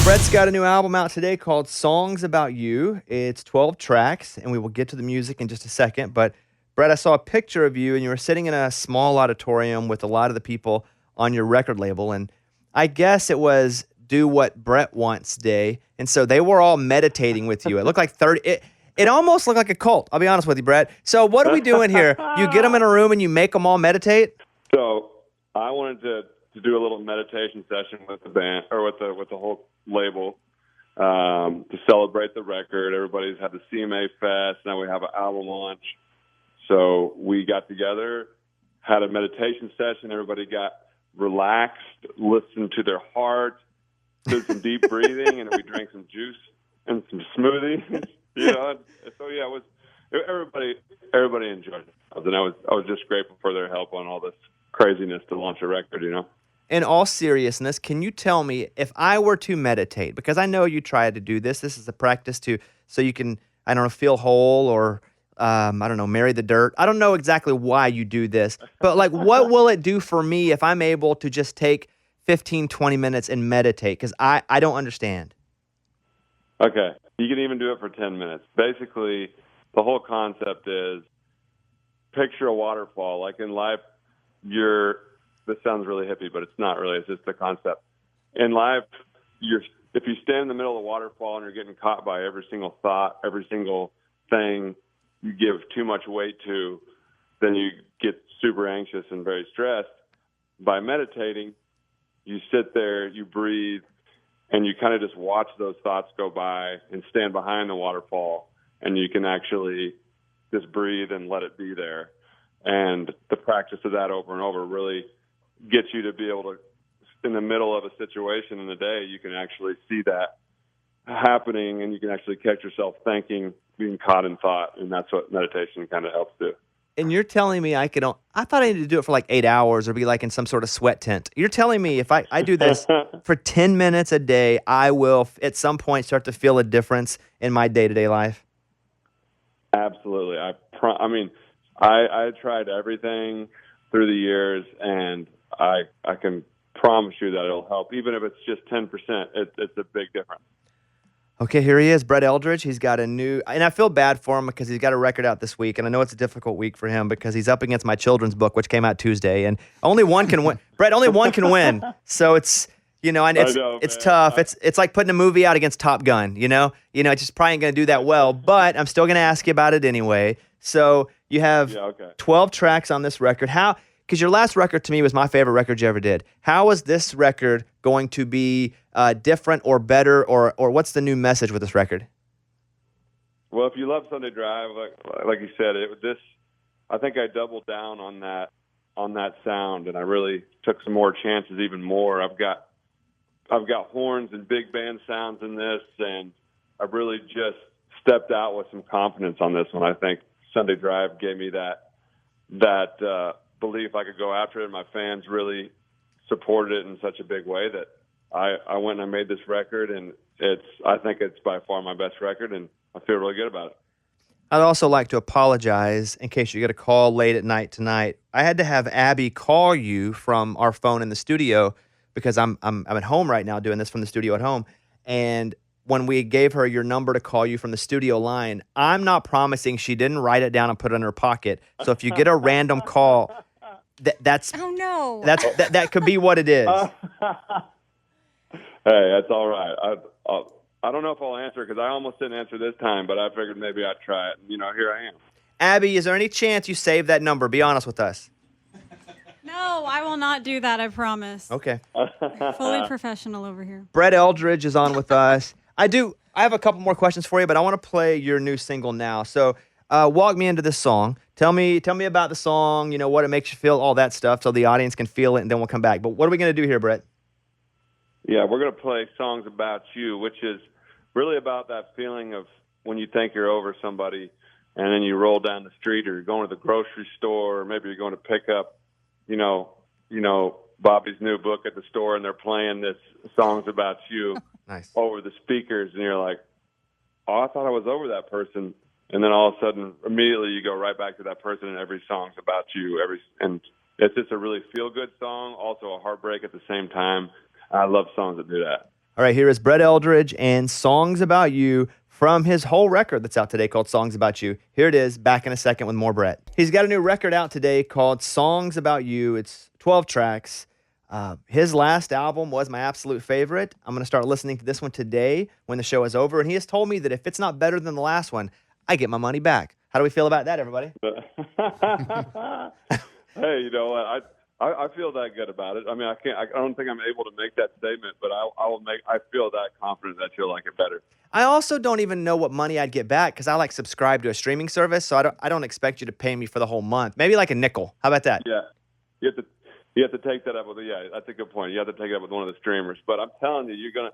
Brett's got a new album out today called Songs About You. It's 12 tracks, and we will get to the music in just a second. But, Brett, I saw a picture of you, and you were sitting in a small auditorium with a lot of the people on your record label. And I guess it was Do What Brett Wants Day. And so they were all meditating with you. It looked like 30. It almost looked like a cult, I'll be honest with you, Brett. So what are we doing here? You get them in a room and you make them all meditate? So I wanted to do a little meditation session with the band, or with the whole label, to celebrate the record. Everybody's had the CMA Fest. Now we have an album launch. So we got together, had a meditation session. Everybody got relaxed, listened to their heart, did some deep breathing, and we drank some juice and some smoothie. So yeah, everybody enjoyed it, and I was just grateful for their help on all this craziness to launch a record. In all seriousness, can you tell me if I were to meditate, because I know you try to do this. This is a practice so you can, I don't know, feel whole or, I don't know, marry the dirt. I don't know exactly why you do this, but like, what will it do for me if I'm able to just take 15, 20 minutes and meditate? Because I don't understand. Okay. You can even do it for 10 minutes. Basically, the whole concept is picture a waterfall. Like in life, this sounds really hippie, but it's not really. It's just the concept. In life, if you stand in the middle of the waterfall and you're getting caught by every single thought, every single thing you give too much weight to, then you get super anxious and very stressed. By meditating, you sit there, you breathe, and you kind of just watch those thoughts go by and stand behind the waterfall, and you can actually just breathe and let it be there. And the practice of that over and over really gets you to be able to, in the middle of a situation in the day, you can actually see that happening, and you can actually catch yourself thinking, being caught in thought, and that's what meditation kind of helps do. And you're telling me I thought I needed to do it for like 8 hours or be like in some sort of sweat tent. You're telling me if I do this for 10 minutes a day, I will at some point start to feel a difference in my day-to-day life? Absolutely. I tried everything through the years, and I can promise you that it'll help. Even if it's just 10%, it's a big difference. Okay, here he is, Brett Eldredge. He's got a new, and I feel bad for him because he's got a record out this week, and I know it's a difficult week for him because he's up against my children's book, which came out Tuesday, and only one can win. Brett, only one can win. So it's, and it's tough. It's like putting a movie out against Top Gun, it's just probably ain't going to do that well, but I'm still going to ask you about it anyway. So you have 12 tracks on this record. Because your last record to me was my favorite record you ever did. How is this record going to be different or better, or what's the new message with this record? Well, if you love Sunday Drive, like you said, I think I doubled down on that sound, and I really took some more chances, even more. I've got horns and big band sounds in this, and I've really just stepped out with some confidence on this one. I think Sunday Drive gave me that belief I could go after it, and my fans really supported it in such a big way that I went and I made this record, and I think it's by far my best record, and I feel really good about it. I'd also like to apologize in case you get a call late at night tonight. I had to have Abby call you from our phone in the studio because I'm at home right now doing this from the studio at home, and when we gave her your number to call you from the studio line, I'm not promising she didn't write it down and put it in her pocket. So if you get a random call, that's oh no, that could be what it is. Hey, that's all right. I don't know if I'll answer because I almost didn't answer this time, but I figured maybe I'd try it. Here I am. Abby, is there any chance you save that number? Be honest with us. No, I will not do that, I promise. Okay. Fully professional over here. Brett Eldredge is on with us. I have a couple more questions for you, but I want to play your new single now. So walk me into this song. Tell me about the song, what it makes you feel, all that stuff, so the audience can feel it, and then we'll come back. But what are we going to do here, Brett? Yeah, we're going to play Songs About You, which is really about that feeling of when you think you're over somebody, and then you roll down the street, or you're going to the grocery store, or maybe you're going to pick up, Bobby's new book at the store, and they're playing this Songs About You nice. Over the speakers, and you're like, oh, I thought I was over that person. And then all of a sudden, immediately you go right back to that person, and every song's about you. And it's just a really feel-good song, also a heartbreak at the same time. I love songs that do that. All right, here is Brett Eldredge and Songs About You from his whole record that's out today called Songs About You. Here it is, back in a second with more Brett. He's got a new record out today called Songs About You. It's 12 tracks. His last album was my absolute favorite. I'm going to start listening to this one today when the show is over. And he has told me that if it's not better than the last one, I get my money back. How do we feel about that, everybody? Hey, you know what? I feel that good about it. I mean, I don't think I'm able to make that statement, but I feel that confident that you'll like it better. I also don't even know what money I'd get back because I subscribe to a streaming service, so I don't expect you to pay me for the whole month. Maybe like a nickel. How about that? Yeah, you have to take that up with that's a good point. You have to take it up with one of the streamers. But I'm telling you, you're gonna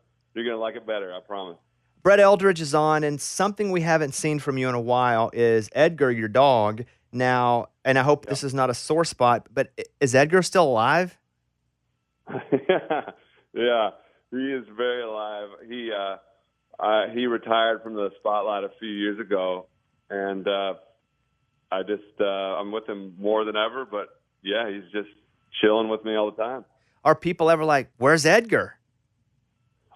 like it better. I promise. Brett Eldredge is on, and something we haven't seen from you in a while is Edgar, your dog. Now, and I hope this is not a sore spot, but is Edgar still alive? Yeah, he is very alive. He retired from the spotlight a few years ago, and I'm with him more than ever. But yeah, he's just chilling with me all the time. Are people ever like, "Where's Edgar?"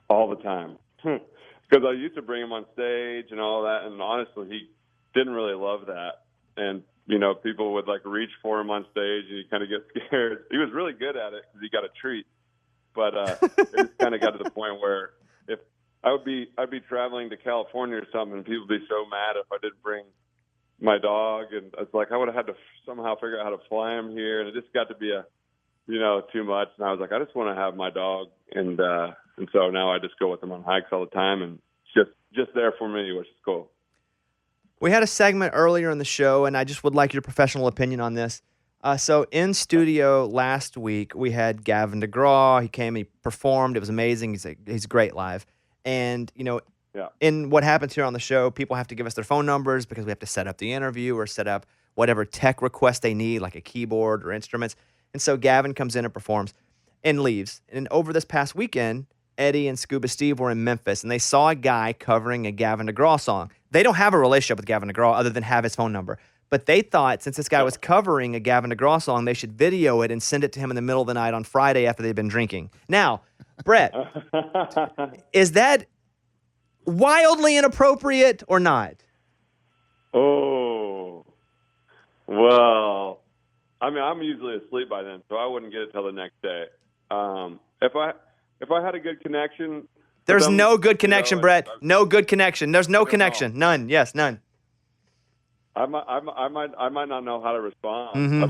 All the time, because I used to bring him on stage and all that, and honestly, he didn't really love that. And you know, people would reach for him on stage, and you kind of get scared. He was really good at it because he got a treat, but it just kind of got to the point where if I'd be traveling to California or something, and people would be so mad if I didn't bring my dog, and it's like I would have had to somehow figure out how to fly him here, and it just got to be too much. And I was like, I just want to have my dog, and so now I just go with him on hikes all the time, and it's just there for me, which is cool. We had a segment earlier in the show, and I just would like your professional opinion on this. So in studio last week, we had Gavin DeGraw. He came, he performed. It was amazing. He's great live. And, in what happens here on the show, people have to give us their phone numbers because we have to set up the interview or set up whatever tech request they need, like a keyboard or instruments. And so Gavin comes in and performs and leaves. And over this past weekend, Eddie and Scuba Steve were in Memphis, and they saw a guy covering a Gavin DeGraw song. They don't have a relationship with Gavin DeGraw other than have his phone number. But they thought since this guy was covering a Gavin DeGraw song, they should video it and send it to him in the middle of the night on Friday after they've been drinking. Now, Brett, is that wildly inappropriate or not? Oh, well, I mean, I'm usually asleep by then, so I wouldn't get it till the next day. If I had a good connection, there's no good connection, Brett. No good connection. There's no connection. None. Yes, none. I might not know how to respond. Mm-hmm.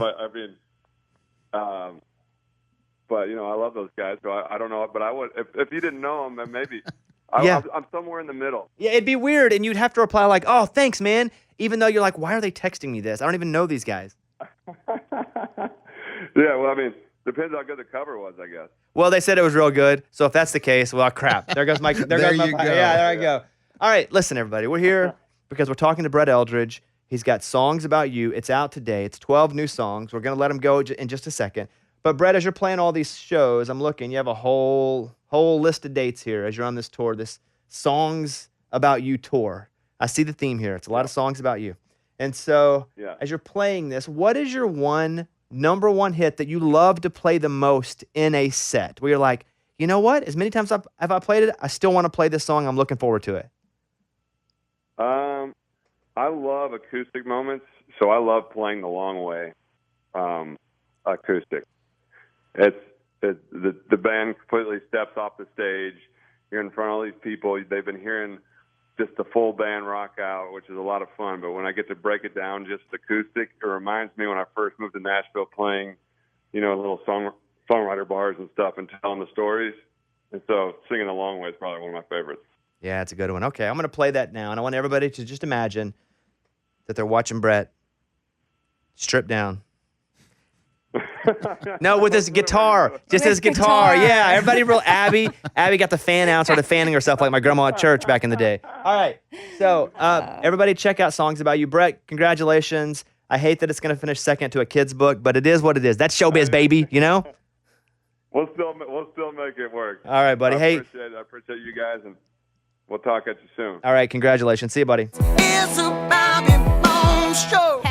But I love those guys, so I don't know. But I would if you didn't know them, then maybe. Yeah. I'm somewhere in the middle. Yeah, it'd be weird, and you'd have to reply like, "Oh, thanks, man," even though you're like, "Why are they texting me this? I don't even know these guys." Yeah, well, I mean, depends how good the cover was, I guess. Well, they said it was real good, so if that's the case, well, crap. There goes my. There you go. Yeah, there I go. All right, listen, everybody, we're here because we're talking to Brett Eldredge. He's got Songs About You. It's out today. It's 12 new songs. We're gonna let him go in just a second. But Brett, as you're playing all these shows, I'm looking. You have a whole list of dates here as you're on this tour, this Songs About You tour. I see the theme here. It's a lot of songs about you. And so, as you're playing this, what is your number one hit that you love to play the most in a set? Where you're like, you know what? As many times have I played it, I still want to play this song. I'm looking forward to it. I love acoustic moments, so I love playing the long way acoustic. It's the band completely steps off the stage. You're in front of all these people. They've been hearing just the full band rock out, which is a lot of fun. But when I get to break it down just acoustic, it reminds me when I first moved to Nashville playing, little songwriter bars and stuff and telling the stories. And so singing the long way is probably one of my favorites. Yeah, it's a good one. Okay, I'm going to play that now, and I want everybody to just imagine that they're watching Brett strip down. No, with his guitar. Just his guitar. Yeah, everybody real Abby. Abby got the fan out, started fanning herself like my grandma at church back in the day. All right. So everybody check out Songs About You. Brett, congratulations. I hate that it's going to finish second to a kid's book, but it is what it is. That's showbiz, baby, We'll still make it work. All right, buddy. I appreciate you guys, and we'll talk at you soon. All right, congratulations. See you, buddy. It's a Bobby Bones show.